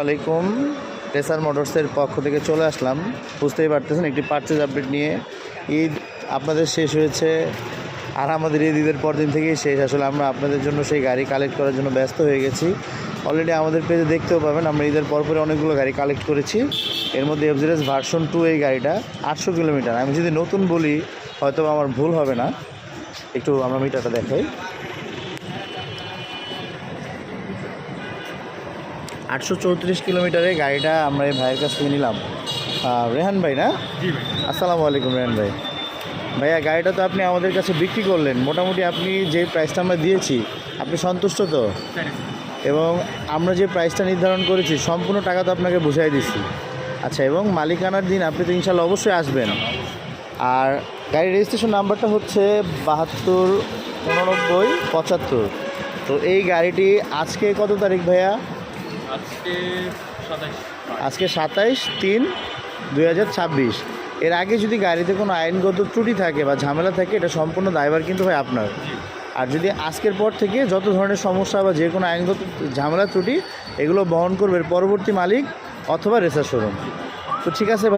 আলাইকুম রেসার মোটরসের পক্ষ থেকে চলে আসলাম। বুঝতেই পারতেছেন একটি পারচেজ আপডেট নিয়ে। ঈদ আপনাদের শেষ হয়েছে আর আমাদের ঈদের পর দিন থেকেই শেষ। আসলে আমরা আপনাদের জন্য সেই গাড়ি কালেক্ট করার জন্য ব্যস্ত হয়ে গেছি। অলরেডি আমাদের পেজে দেখতেও পাবেন আমরা ঈদের পরপরে অনেকগুলো গাড়ি কালেক্ট করেছি। এর মধ্যে এফজেডএস ভার্সন 2 এই গাড়িটা 800 কিলোমিটার। আমি যদি নতুন বলি হয়তো আমার ভুল হবে না। একটু আমরা মিটারটা দেখাই। 834 কিলোমিটারের গাড়িটা আমরা এই ভাইয়ের কাছ থেকে নিলাম। রেহান ভাই না? জি ভাই। আসসালামু আলাইকুম রেহান ভাই। ভাইয়া গাড়িটা তো আপনি আমাদের কাছে বিক্রি করলেন, মোটামুটি আপনি যে প্রাইসটা আমরা দিয়েছি আপনি সন্তুষ্ট তো? এবং আমরা যে প্রাইসটা নির্ধারণ করেছি সম্পূর্ণ টাকা তো আপনাকে বুঝাই দিচ্ছি। আচ্ছা, এবং মালিকানার দিন আপনি তো ইনশাল্লাহ অবশ্যই আসবেন। আর গাড়ির রেজিস্ট্রেশন নাম্বারটা হচ্ছে 72 89 75। তো এই গাড়িটি আজকে কত তারিখ ভাইয়া? আজকে 27/3/2026। এর আগে যদি গাড়িতে কোনো আইনগত ত্রুটি থাকে বা ঝামেলা থাকে এটা সম্পূর্ণ দায়ভার কিন্তু হয় আপনার। আর যদি আজকের পর থেকে যত ধরনের সমস্যা বা যে কোনো আইনগত ঝামেলা ত্রুটি এগুলো বহন করবে পরবর্তী মালিক অথবা রেসার শোরুম। তো ঠিক আছে।